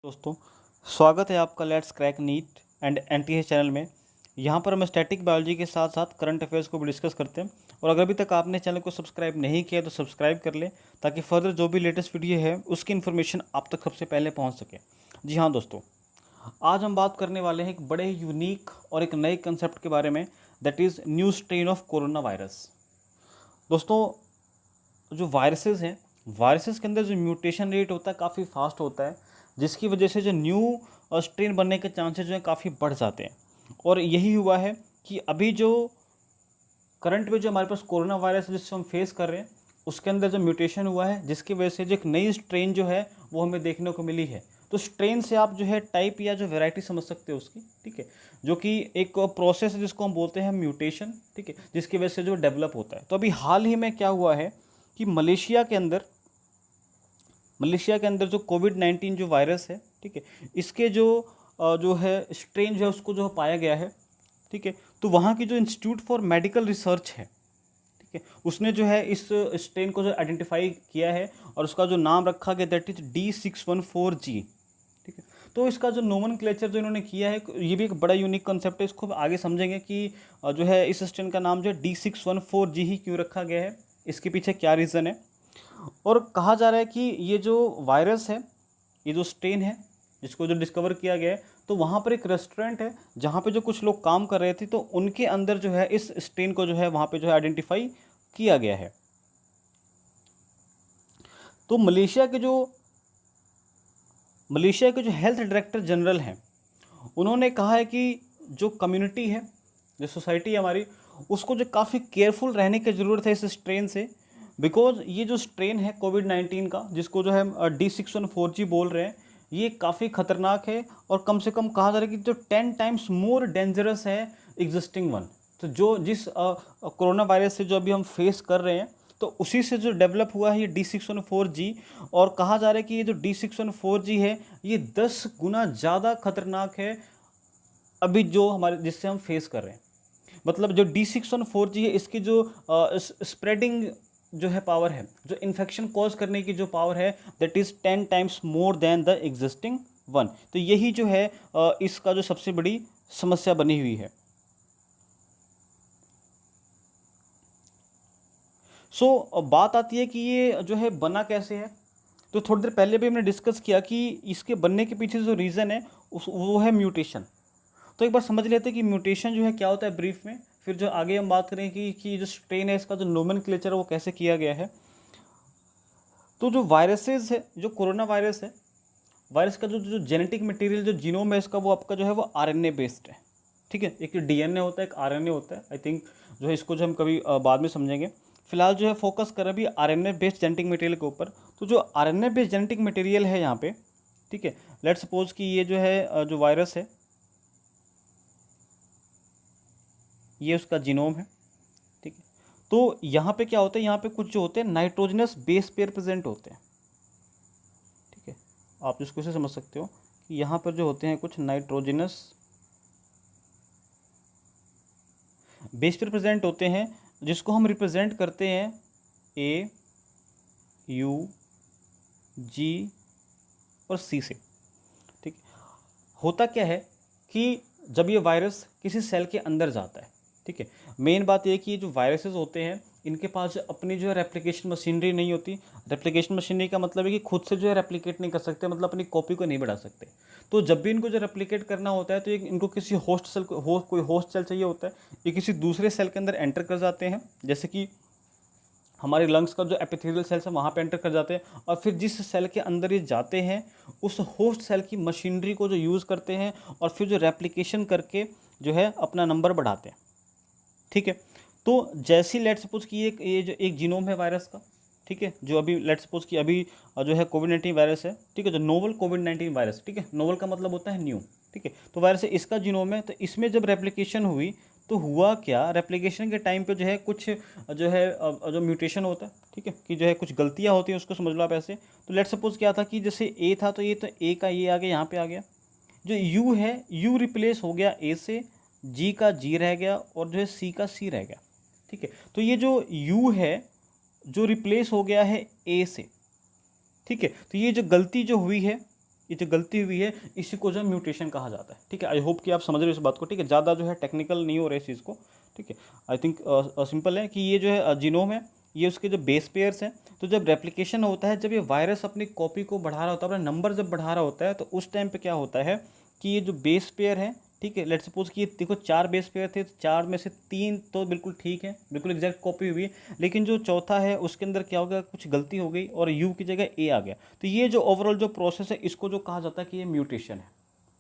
दोस्तों, स्वागत है आपका let's crack neat and NTA channel में। यहाँ पर हम स्टैटिक बायोलॉजी के साथ साथ करंट अफेयर्स को भी डिस्कस करते हैं। और अगर अभी तक आपने चैनल को सब्सक्राइब नहीं किया तो सब्सक्राइब कर लें, ताकि फर्दर जो भी लेटेस्ट वीडियो है उसकी इन्फॉर्मेशन आप तक सबसे पहले पहुँच सके। जी हाँ दोस्तों, आज हम बात करने वाले हैं एक बड़े ही यूनिक और एक नए कंसेप्ट के बारे में, that is new strain of corona virus. दोस्तों, जो वायरसेस हैं, वायरसेस के अंदर जो म्यूटेशन रेट होता है काफ़ी फास्ट होता है, जिसकी वजह से जो न्यू स्ट्रेन बनने के चांसेस जो हैं काफ़ी बढ़ जाते हैं। और यही हुआ है कि अभी जो करंट में जो हमारे पास कोरोना वायरस है जिससे हम फेस कर रहे हैं, उसके अंदर जो म्यूटेशन हुआ है, जिसकी वजह से जो एक नई स्ट्रेन जो है वो हमें देखने को मिली है। तो स्ट्रेन से आप जो है टाइप या जो वैरायटी समझ सकते हो उसकी, ठीक है, जो कि एक प्रोसेस है जिसको हम बोलते हैं म्यूटेशन, ठीक है, जिसकी वजह से जो डेवलप होता है। तो अभी हाल ही में क्या हुआ है कि मलेशिया के अंदर जो कोविड-19 जो वायरस है, ठीक है, इसके जो है स्ट्रेन जो है उसको जो पाया गया है, ठीक है। तो वहाँ की जो इंस्टीट्यूट फॉर मेडिकल रिसर्च है, ठीक है, उसने जो है इस स्ट्रेन को जो आइडेंटिफाई किया है और उसका जो नाम रखा गया दैट इज D614G, ठीक है। तो इसका जो नोमेनक्लेचर जो इन्होंने किया है, ये भी एक बड़ा यूनिक कंसेप्ट है। इसको आगे समझेंगे कि जो है इस स्ट्रेन का नाम जो है D614G ही क्यों रखा गया है, इसके पीछे क्या रीज़न है। और कहा जा रहा है कि ये जो वायरस है, ये जो स्ट्रेन है जिसको जो डिस्कवर किया गया है, तो वहाँ पर एक रेस्टोरेंट है जहाँ पे जो कुछ लोग काम कर रहे थे, तो उनके अंदर जो है इस स्ट्रेन को जो है वहाँ पे जो है आइडेंटिफाई किया गया है। तो मलेशिया के जो हेल्थ डायरेक्टर जनरल हैं, उन्होंने कहा है कि जो कम्युनिटी है, जो सोसाइटी है हमारी, उसको जो काफ़ी केयरफुल रहने की ज़रूरत है इस स्ट्रेन से। बिकॉज ये जो स्ट्रेन है कोविड-19 का, जिसको जो है D614G बोल रहे हैं, ये काफ़ी ख़तरनाक है और कम से कम कहा जा रहा है कि जो 10 टाइम्स मोर डेंजरस है एग्जिस्टिंग वन। तो जो जिस कोरोना वायरस से जो अभी हम फेस कर रहे हैं, तो उसी से जो डेवलप हुआ है ये D614G। और कहा जा रहा है कि ये जो D614G है, ये 10 गुना ज़्यादा खतरनाक है अभी जो हमारे जिससे हम फेस कर रहे हैं। मतलब जो D614G है, इसकी जो स्प्रेडिंग जो है पावर है, जो इन्फेक्शन कॉज करने की जो पावर है, that is 10 times more than the existing one. तो यही जो है इसका जो सबसे बड़ी समस्या बनी हुई है। बात आती है कि ये जो है बना कैसे है। तो थोड़ी देर पहले भी हमने डिस्कस किया कि इसके बनने के पीछे जो रीज़न है वो है म्यूटेशन। तो एक बार समझ लेते हैं कि म्यूटेशन जो है क्या होता है ब्रीफ में, फिर जो आगे हम बात करें कि जो स्ट्रेन है इसका जो नोमेनक्लेचर है वो कैसे किया गया है। तो जो वायरसेस है, जो कोरोना वायरस है, वायरस का जो जो जेनेटिक मटेरियल, जो जीनोम है इसका, वो आपका जो है वो आरएनए बेस्ड है, ठीक है। एक डीएनए होता है, एक आरएनए होता है, आई थिंक जो है इसको जो हम कभी बाद में समझेंगे। फिलहाल जो है फोकस कर अभी आरएनए बेस्ड जेनेटिक मटेरियल के ऊपर। तो जो आरएनए बेस्ड जेनेटिक मटेरियल है यहाँ पे, ठीक है, लेट सपोज कि ये जो है जो वायरस है, ये उसका जीनोम है, ठीक है। तो यहाँ पे क्या होता है, यहाँ पे कुछ जो होते हैं नाइट्रोजनस बेस पेयर प्रेजेंट होते हैं, ठीक है। आप इसको इसे समझ सकते हो कि यहाँ पर जो होते हैं कुछ नाइट्रोजनस बेस पेयर प्रेजेंट होते हैं, जिसको हम रिप्रेजेंट करते हैं A, U, G और C से, ठीक है। होता क्या है कि जब ये वायरस किसी सेल के अंदर जाता है, ठीक है, मेन बात ये है कि ये जो वायरसेस होते हैं, इनके पास जो अपनी जो है रेप्लिकेशन मशीनरी नहीं होती। रेप्लिकेशन मशीनरी का मतलब है कि खुद से जो है रेप्लिकेट नहीं कर सकते, मतलब अपनी कॉपी को नहीं बढ़ा सकते। तो जब भी इनको जो रेप्लिकेट करना होता है, तो इनको किसी होस्ट सेल कोई होस्ट सेल चाहिए होता है। ये किसी दूसरे सेल के अंदर एंटर कर जाते हैं, जैसे कि हमारे लंग्स का जो एपिथेलियल सेल्स है वहाँ पे एंटर कर जाते हैं। और फिर जिस सेल के अंदर ये जाते हैं, उस होस्ट सेल की मशीनरी को जो यूज़ करते हैं, और फिर जो रेप्लिकेशन करके जो है अपना नंबर बढ़ाते हैं, ठीक है। तो जैसी लेट सपोज कि ये जो एक जीनोम है वायरस का, ठीक है, जो अभी लेट सपोज कि अभी जो है कोविड-19 वायरस है, ठीक है, जो नोवल कोविड-19 वायरस, ठीक है, नोवल का मतलब होता है न्यू, ठीक है। तो वायरस है, इसका जीनोम है। तो इसमें जब रेप्लिकेशन हुई, तो हुआ क्या, रेप्लिकेशन के टाइम पे जो है कुछ जो है जो म्यूटेशन होता है, ठीक है, कि जो है कुछ गलतियाँ होती हैं, उसको समझ लो आप ऐसे। तो लेट सपोज क्या था कि जैसे ए था, तो ए का ये आ गया, यहाँ पे आ गया। जो यू है, यू रिप्लेस हो गया ए से, जी का जी रह गया, और जो है सी का सी रह गया, ठीक है। तो ये जो यू है जो रिप्लेस हो गया है ए से, ठीक है। तो ये जो गलती जो हुई है, ये जो गलती हुई है इसी को जो म्यूटेशन कहा जाता है। ठीक है, आई होप कि आप समझ रहे हो इस बात को। ठीक है, ज़्यादा जो है टेक्निकल नहीं हो रहा है इस चीज़ को। ठीक है, आई थिंक सिंपल है कि ये जो है जीनोम है, ये उसके जो बेस पेयर्स हैं। तो जब रेप्लिकेशन होता है, जब ये वायरस अपनी कॉपी को बढ़ा रहा होता है, अपना नंबर जब बढ़ा रहा होता है, तो उस टाइम पे क्या होता है कि ये जो बेस पेयर है, ठीक है, लेट्स सपोज कि ये देखो 4 बेस पेयर थे, तो 4 में से 3 तो बिल्कुल ठीक है, बिल्कुल एग्जैक्ट कॉपी हुई है, लेकिन जो चौथा है उसके अंदर क्या हो गया, कुछ गलती हो गई और यू की जगह ए आ गया। तो ये जो ओवरऑल जो प्रोसेस है, इसको जो कहा जाता है कि ये म्यूटेशन है।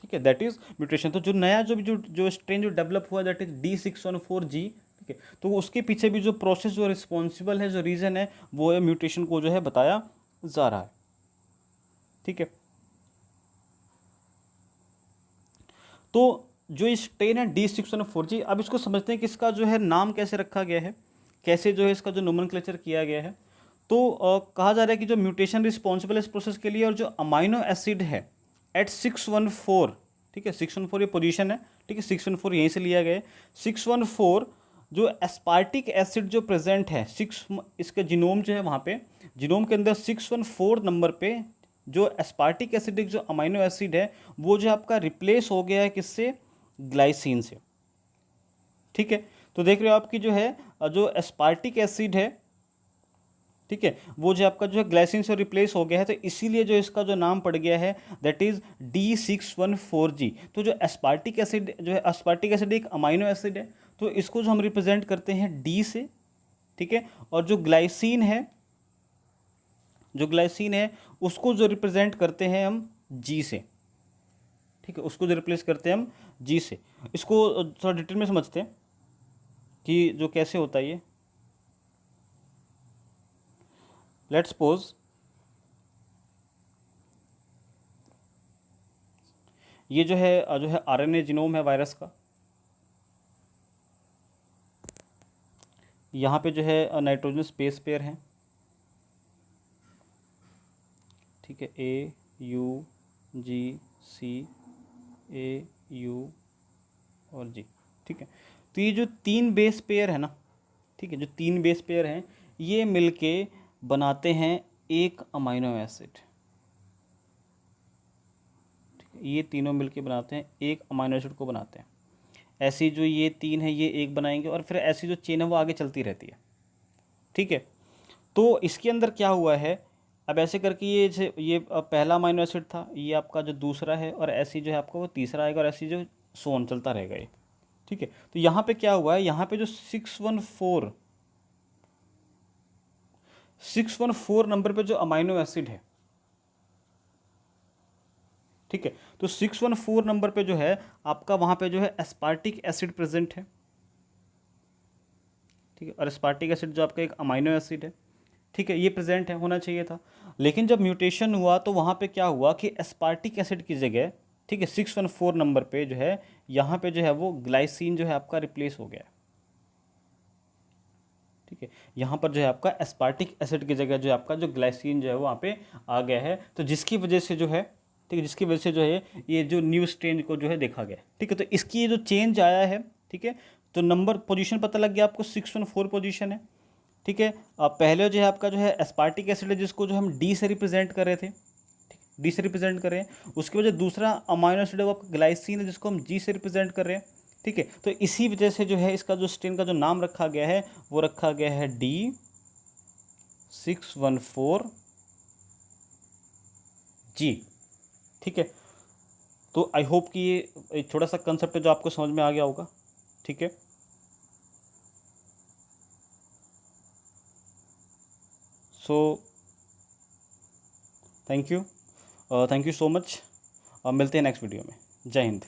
ठीक है, दैट इज म्यूटेशन। तो जो नया जो स्ट्रेन जो डेवलप हुआ, दैट इज D614G। ठीक है, तो उसके पीछे भी जो प्रोसेस जो रिस्पॉन्सिबल है, जो रीज़न है, वो है म्यूटेशन को जो है बताया जा रहा है। ठीक है, तो जो स्ट्रेन है D614G, अब इसको समझते हैं कि इसका जो है नाम कैसे रखा गया है, कैसे जो है इसका जो नोमेनक्लेचर किया गया है। तो कहा जा रहा है कि जो म्यूटेशन रिस्पॉन्सिबल है इस प्रोसेस के लिए, और जो अमाइनो एसिड है एट 614, ठीक है, 614 ये पोजीशन है। ठीक है, 614 यहीं से लिया गया है। 614 जो एस्पार्टिक एसिड जो प्रेजेंट है, इसका जीनोम जो है वहाँ पे, जीनोम के अंदर 614 नंबर पे जो एस्पार्टिक एसिडिक जो अमाइनो एसिड है, वो जो आपका रिप्लेस हो गया है किससे, ग्लाइसिन से। ठीक है, तो देख रहे हो आपकी जो है जो एस्पार्टिक एसिड है, ठीक है, वो जो आपका जो है ग्लाइसिन से रिप्लेस हो गया है, तो इसीलिए जो इसका जो नाम पड़ गया है दैट इज D614G। तो जो एस्पार्टिक एसिड जो है, एस्पार्टिक एसिड एक अमाइनो एसिड है, तो इसको जो हम रिप्रेजेंट करते हैं D से। ठीक है, और जो ग्लाइसिन है, जो ग्लाइसिन है उसको जो रिप्रेजेंट करते हैं हम G से। ठीक है, उसको जो रिप्लेस करते हैं हम G से। इसको थोड़ा डिटेल में समझते हैं कि जो कैसे होता है ये। लेट्स सपोज ये जो है RNA जीनोम है वायरस का। यहाँ पे जो है नाइट्रोजन स्पेस पेयर है। ठीक है, AUGC AU और G। ठीक है, तो ये जो 3 बेस पेयर है ना, ठीक है, जो 3 बेस पेयर हैं, ये मिलके बनाते हैं एक अमाइनो एसिड। ठीक है, ये तीनों मिलके बनाते हैं एक अमाइनो एसिड को बनाते हैं। ऐसी जो ये 3 है, ये एक बनाएंगे, और फिर ऐसी जो चेन है वो आगे चलती रहती है। ठीक है, तो इसके अंदर क्या हुआ है, अब ऐसे करके ये पहला अमाइनो एसिड था, ये आपका जो दूसरा है, और ऐसी जो है आपका वो तीसरा आएगा, और ऐसी जो सोन चलता रहेगा ये। ठीक है, तो यहाँ पे क्या हुआ है, यहाँ पे जो 614 नंबर पे जो अमाइनो एसिड है, ठीक है, तो 614 नंबर पे जो है आपका वहाँ पे जो है एस्पार्टिक एसिड प्रेजेंट है। ठीक है, और एस्पार्टिक एसिड जो आपका एक अमाइनो एसिड है, ठीक है, ये प्रेजेंट है, होना चाहिए था। लेकिन जब म्यूटेशन हुआ तो वहाँ पे क्या हुआ कि एस्पार्टिक एसिड की जगह, ठीक है, 614 नंबर पे जो है, यहाँ पे जो है वो ग्लाइसिन जो है आपका रिप्लेस हो गया है। ठीक है, यहाँ पर जो है आपका एस्पार्टिक एसिड की जगह जो है आपका जो ग्लाइसिन जो है वो वहाँ पे आ गया है। तो जिसकी वजह से जो है, ठीक है, जिसकी वजह से जो है ये जो न्यू स्ट्रेन को जो है देखा गया। ठीक है, तो इसकी ये जो चेंज आया है, ठीक है, तो नंबर पोजीशन पता लग गया आपको, 614 पोजीशन है। ठीक है, अब पहले जो है आपका जो है एस्पार्टिक एसिड है, जिसको जो हम डी से रिप्रेजेंट कर रहे थे, ठीक, डी से रिप्रेजेंट कर रहे हैं। उसकी वजह दूसरा अमाइनो एसिड है वो आपका ग्लाइसिन है, जिसको हम जी से रिप्रेजेंट कर रहे हैं। ठीक है, तो इसी वजह से जो है इसका जो स्ट्रेन का जो नाम रखा गया है, वो रखा गया है D614G। ठीक है, तो आई होप कि ये थोड़ा सा कंसेप्ट है जो आपको समझ में आ गया होगा। ठीक है, so thank you, thank you so much. मिलते हैं नेक्स्ट वीडियो में। जय हिंद।